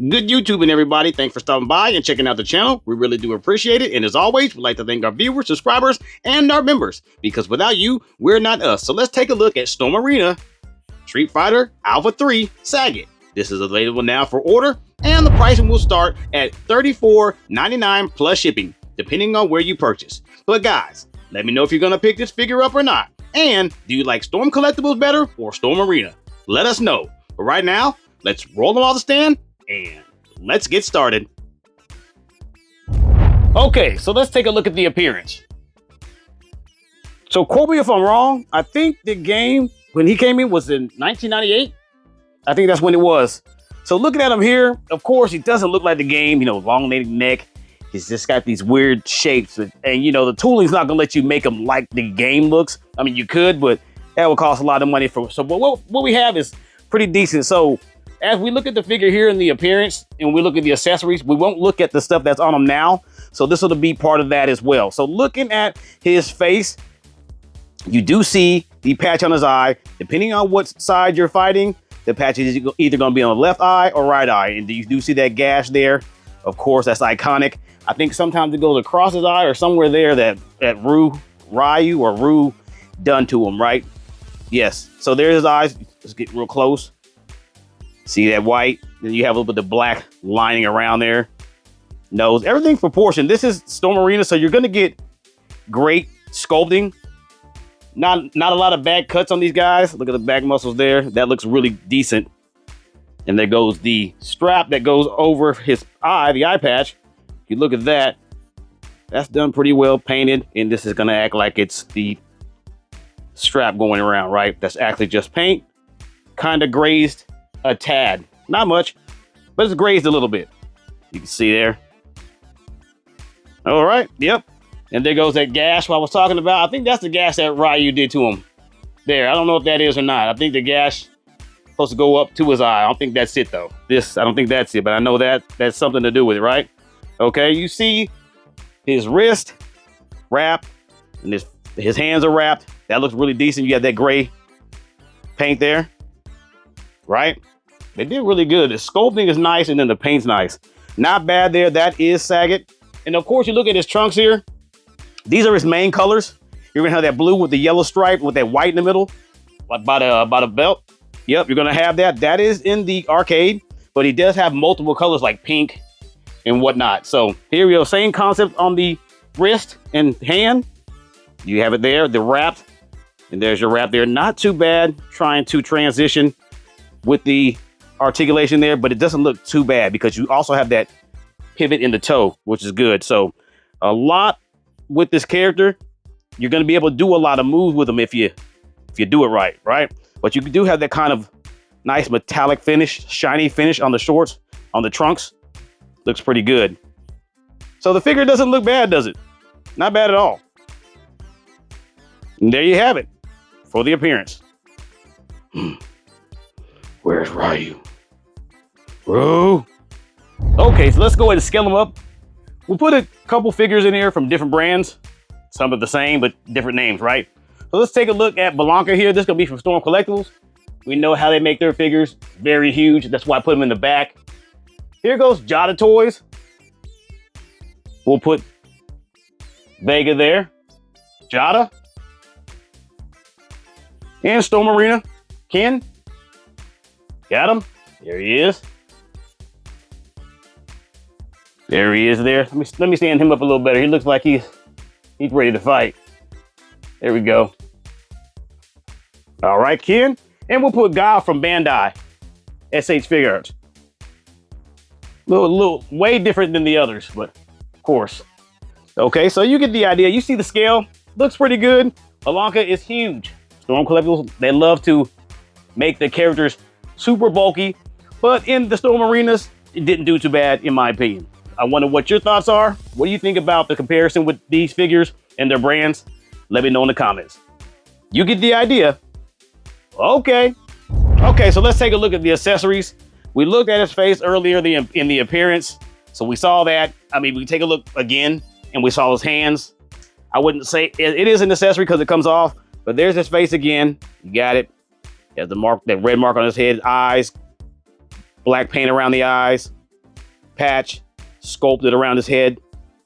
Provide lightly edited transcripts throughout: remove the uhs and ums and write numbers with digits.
Good YouTube and everybody, thanks for stopping by and checking out the channel. We really do appreciate it. And as always, we'd like to thank our viewers, subscribers, and our members. Because without you, we're not us. So let's take a look at Storm Arena Street Fighter Alpha 3 SAGAT. This is available now for order, and the pricing will start at $34.99 plus shipping, depending on where you purchase. But guys, let me know if you're going to pick this figure up or not. And do you like Storm Collectibles better or Storm Arena? Let us know. But right now, let's roll them off the stand and let's get started. Okay, so let's take a look at the appearance. So quote me if I'm wrong, I think the game, when he came in, was in 1998. I think that's when it was. So looking at him here, of course, he doesn't look like the game, long neck. He's just got these weird shapes. And the tooling's not gonna let you make him like the game looks. I mean, you could, but that would cost a lot of money. So what we have is pretty decent. So as we look at the figure here in the appearance and we look at the accessories, we won't look at the stuff that's on him now. So this will be part of that as well. So looking at his face, you do see the patch on his eye. Depending on what side you're fighting, the patch is either going to be on the left eye or right eye. And you do see that gash there. Of course, that's iconic. I think sometimes it goes across his eye or somewhere there that Ryu done to him, right? Yes. So there's his eyes. Let's get real close. See that white? Then you have a little bit of black lining around there. Nose, everything's proportioned. This is Storm Arena, so you're gonna get great sculpting. Not a lot of bad cuts on these guys. Look at the back muscles there. That looks really decent. And there goes the strap that goes over his eye, the eye patch. If you look at that, that's done pretty well painted. And this is gonna act like it's the strap going around, right? That's actually just paint, kind of grazed a tad, not much, but it's grazed a little bit. You can see there. All right, yep. And there goes that gash I was talking about. I think that's the gash that Ryu did to him there. I don't know if that is or not. I think the gash is supposed to go up to his eye. I don't think that's it though. I don't think that's it, but I know that that's something to do with it, right? Okay, you see his wrist wrapped and his hands are wrapped. That looks really decent. You got that gray paint there, right? They did really good. The sculpting is nice and then the paint's nice. Not bad there. That is SAGAT. And of course, you look at his trunks here. These are his main colors. You're gonna have that blue with the yellow stripe with that white in the middle, like by the belt. Yep, you're gonna have that. That is in the arcade, but he does have multiple colors like pink and whatnot. So here we go, same concept on the wrist and hand. You have it there, the wrap, and there's your wrap there. Not too bad, trying to transition with the articulation there, but it doesn't look too bad because you also have that pivot in the toe, which is good. So a lot with this character. You're going to be able to do a lot of moves with him if you do it right? But you do have that kind of nice metallic finish, shiny finish on the shorts, on the trunks. Looks pretty good. So the figure doesn't look bad, does it? Not bad at all. And there you have it for the appearance. Where's Ryu? Bro. Okay, so let's go ahead and scale them up. We'll put a couple figures in here from different brands. Some are the same, but different names, right? So let's take a look at Blanca here. This is gonna be from Storm Collectibles. We know how they make their figures. Very huge. That's why I put them in the back. Here goes Jada Toys. We'll put Vega there. Jada. And Storm Arena. Ken. Got him. There he is. There he is there. Let me stand him up a little better. He looks like he's ready to fight. There we go. All right, Ken. And we'll put Guile from Bandai. SH Figure Arts. Little way different than the others, but of course. Okay, so you get the idea. You see the scale. Looks pretty good. Blanca is huge. Storm Collectibles, they love to make the characters super bulky, but in the Storm Arenas, it didn't do too bad in my opinion. I wonder what your thoughts are. What do you think about the comparison with these figures and their brands? Let me know in the comments. You get the idea. Okay, so let's take a look at the accessories. We looked at his face earlier in the appearance, so we saw that. I mean, we take a look again and we saw his hands. I wouldn't say it is an accessory because it comes off, but there's his face again. You got it. He has the mark, that red mark on his head, eyes, black paint around the eyes. patch sculpted around his head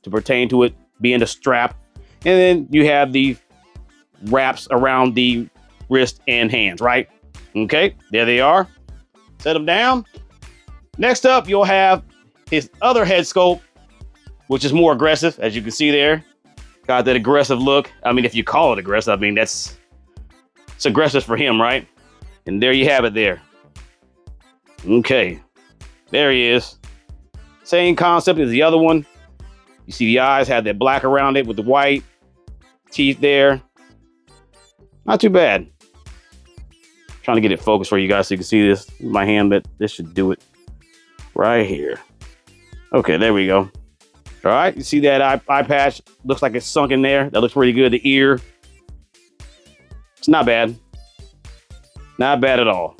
to pertain to it being a strap. And then you have the wraps around the wrist and hands, right? Okay, there they are. Set them down. Next up, you'll have his other head sculpt, which is more aggressive, as you can see there. Got that aggressive look. I mean, if you call it aggressive, I mean, it's aggressive for him, right? And there you have it there. Okay, there he is. Same concept as the other one. You see the eyes have that black around it with the white teeth there. Not too bad. Trying to get it focused for you guys so you can see this. My hand, but this should do it right here. Okay, there we go. All right, you see that eye patch? Looks like it's sunk in there. That looks pretty good. The ear. It's not bad. Not bad at all.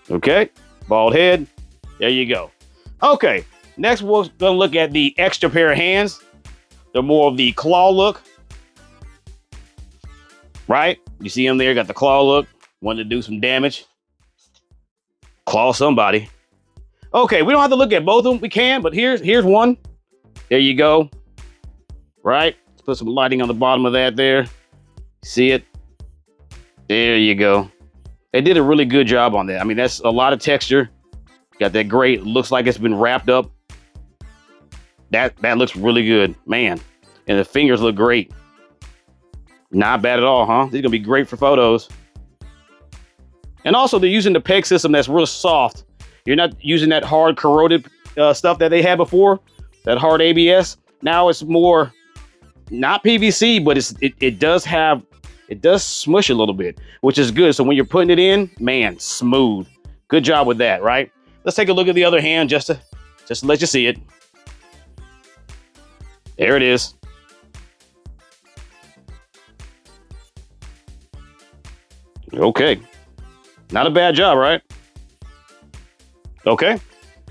Okay, bald head. There you go. Okay, next we're gonna look at the extra pair of hands. They're more of the claw look. Right? You see him there, got the claw look. Wanted to do some damage. Claw somebody. Okay, we don't have to look at both of them. We can, but here's one. There you go. Right? Let's put some lighting on the bottom of that there. See it? There you go. They did a really good job on that. I mean, that's a lot of texture. Got that great, looks like it's been wrapped up. That looks really good, man. And the fingers look great. Not bad at all, huh? These are gonna be great for photos. And also they're using the peg system that's real soft. You're not using that hard corroded stuff that they had before, that hard ABS. Now it's more, not PVC, but it does smush a little bit, which is good. So when you're putting it in, man, smooth. Good job with that, right? Let's take a look at the other hand just to let you see it. There it is. Okay. Not a bad job, right? Okay.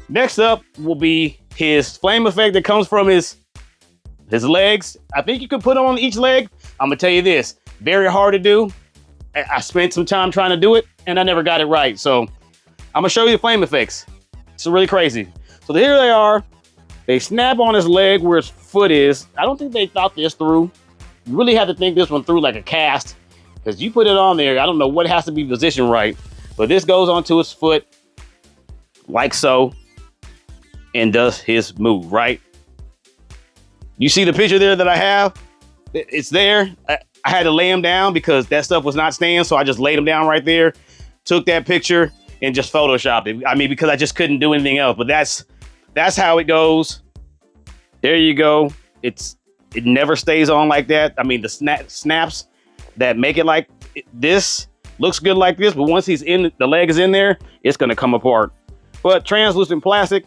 Next up will be his flame effect that comes from his legs. I think you could put them on each leg. I'm gonna tell you this, very hard to do. I spent some time trying to do it and I never got it right. So I'm gonna show you the flame effects. It's really crazy. So here they are. They snap on his leg where his foot is. I don't think they thought this through. You really have to think this one through like a cast, because you put it on there, I don't know what has to be positioned right, but this goes onto his foot like so and does his move, right? You see the picture there that I have? It's there. I had to lay him down because that stuff was not staying, so I just laid him down right there, took that picture and just photoshopped it. I mean, because I just couldn't do anything else, but that's how it goes. There you go. It never stays on like that. I mean, the snaps that make it like this looks good like this, but once the leg is in there, it's gonna come apart. But translucent plastic,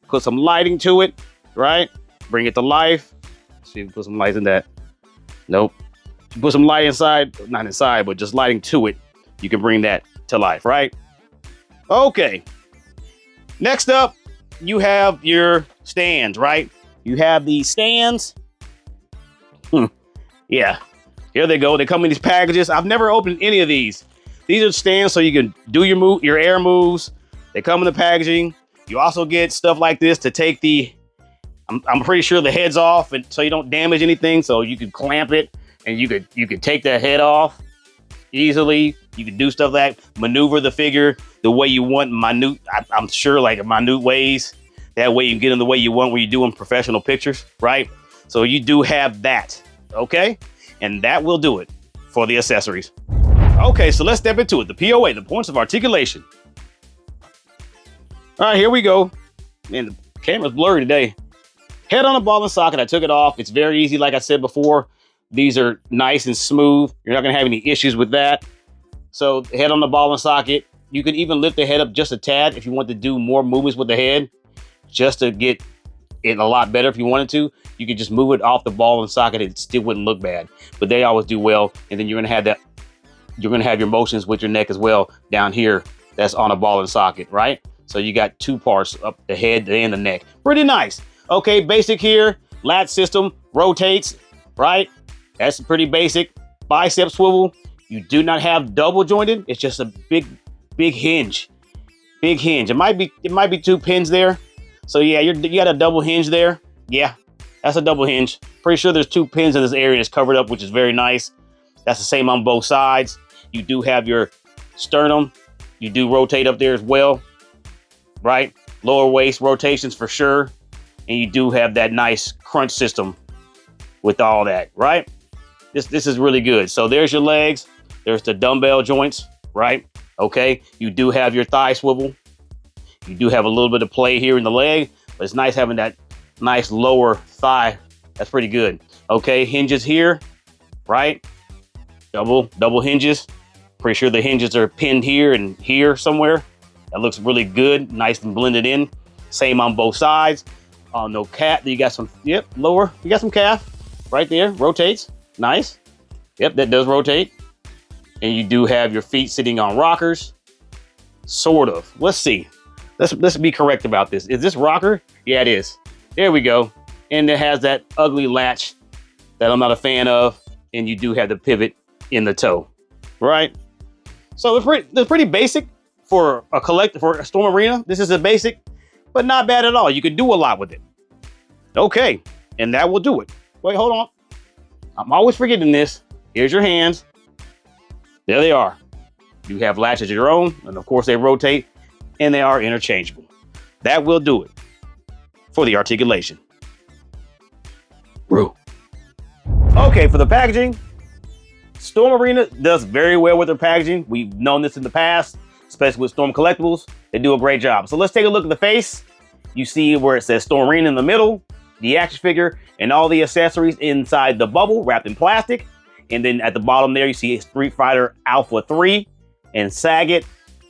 put some lighting to it, right? Bring it to life. Let's see if we put some light in that. Nope. You put some light inside, not inside, but just lighting to it. You can bring that to life, right? Okay. Next up, you have your stands, right? You have these stands. Yeah. Here they go. They come in these packages. I've never opened any of these. These are stands so you can do your air moves. They come in the packaging. You also get stuff like this to take I'm pretty sure the head's off, and so you don't damage anything. So you could clamp it and you could take the head off easily. You could do stuff like maneuver the figure the way you want, I'm sure like minute ways. That way you can get in the way you want when you're doing professional pictures, right? So you do have that, okay? And that will do it for the accessories. Okay, so let's step into it. The POA, the points of articulation. All right, here we go. Man, the camera's blurry today. Head on a ball and socket. I took it off. It's very easy. Like I said before, these are nice and smooth. You're not gonna have any issues with that. So head on the ball and socket. You can even lift the head up just a tad if you want to do more movements with the head, just to get it a lot better. If you wanted to, you could just move it off the ball and socket. It still wouldn't look bad, but they always do well. And then you're gonna have that. You're gonna have your motions with your neck as well down here. That's on a ball and socket, right? So you got two parts, up the head and the neck. Pretty nice. Okay, basic here. Lat system rotates, right? That's pretty basic. Bicep swivel. You do not have double jointed. It's just a big hinge. Big hinge. It might be two pins there. So yeah, you got a double hinge there. Yeah, that's a double hinge. Pretty sure there's 2 pins in this area that's covered up, which is very nice. That's the same on both sides. You do have your sternum. You do rotate up there as well, right? Lower waist rotations for sure. And you do have that nice crunch system with all that, right? This is really good. So there's your legs. There's the dumbbell joints, right? Okay, you do have your thigh swivel. You do have a little bit of play here in the leg, but it's nice having that nice lower thigh. That's pretty good. Okay, hinges here, right? Double hinges. Pretty sure the hinges are pinned here and here somewhere. That looks really good, nice and blended in. Same on both sides. No calf. You got some, yep, lower. You got some calf right there. Rotates. Nice. Yep, that does rotate. And you do have your feet sitting on rockers. Sort of. Let's see. Let's be correct about this. Is this rocker? Yeah, it is. There we go. And it has that ugly latch that I'm not a fan of. And you do have the pivot in the toe, right? So they're pretty basic for a Storm Arena. This is a basic, but not bad at all. You can do a lot with it. Okay, and that will do it. Wait, hold on. I'm always forgetting this. Here's your hands. There they are. You have latches of your own, and of course they rotate, and they are interchangeable. That will do it for the articulation. Woo. Okay, for the packaging, Storm Arena does very well with their packaging. We've known this in the past, especially with Storm Collectibles. They do a great job. So let's take a look at the face. You see where it says Storm Arena in the middle, the action figure, and all the accessories inside the bubble wrapped in plastic. And then at the bottom there, you see Street Fighter Alpha 3 and SAGAT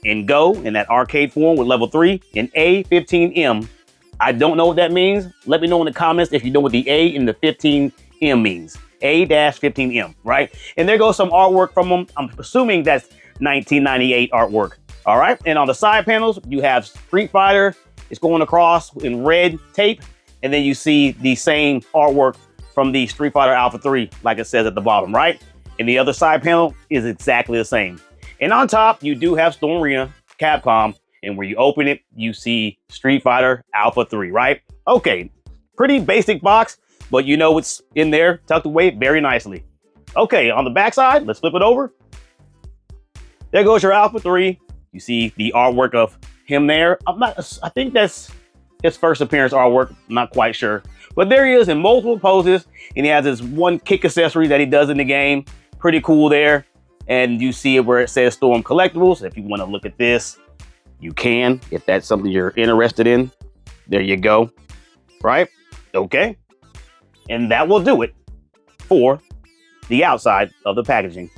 and Go in that arcade form with level 3 and A15M. I don't know what that means. Let me know in the comments if you know what the A and the 15M means. A-15M, right? And there goes some artwork from them. I'm assuming that's 1998 artwork. All right. And on the side panels, you have Street Fighter. It's going across in red tape. And then you see the same artwork from the Street Fighter Alpha 3, like it says at the bottom, right? And the other side panel is exactly the same. And on top, you do have Storm Arena, Capcom, and where you open it, you see Street Fighter Alpha 3, right? Okay, pretty basic box, but you know what's in there, tucked away very nicely. Okay, on the back side, let's flip it over. There goes your Alpha 3. You see the artwork of him there. I think that's his first appearance artwork, I'm not quite sure. But there he is in multiple poses, and he has this one kick accessory that he does in the game. Pretty cool there. And you see it where it says Storm Collectibles. If you want to look at this, you can, if that's something you're interested in. There you go. Right? Okay. And that will do it for the outside of the packaging.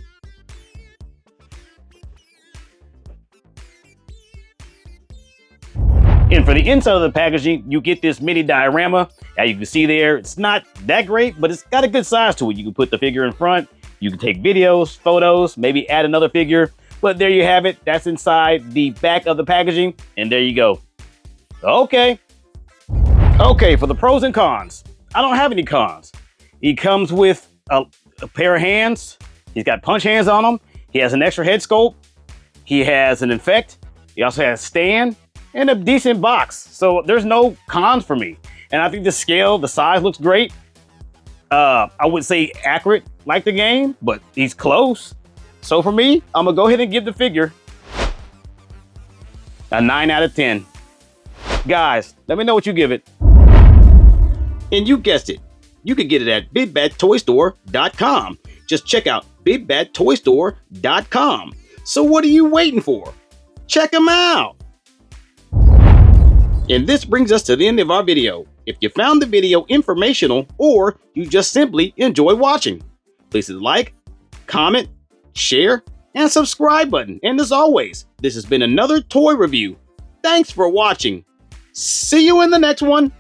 And for the inside of the packaging, you get this mini diorama. As you can see there, it's not that great, but it's got a good size to it. You can put the figure in front. You can take videos, photos, maybe add another figure. But there you have it. That's inside the back of the packaging. And there you go. Okay. Okay, for the pros and cons. I don't have any cons. He comes with a pair of hands. He's got punch hands on him. He has an extra head sculpt. He has an infect. He also has a stand and a decent box. So there's no cons for me. And I think the scale, the size looks great. I would say accurate like the game, but he's close. So for me, I'm gonna go ahead and give the figure a 9 out of 10. Guys, let me know what you give it. And you guessed it, you can get it at BigBadToyStore.com. Just check out BigBadToyStore.com. So what are you waiting for? Check them out. And this brings us to the end of our video. If you found the video informational or you just simply enjoy watching, please hit the like, comment, share, and subscribe button. And as always, this has been another toy review. Thanks for watching. See you in the next one.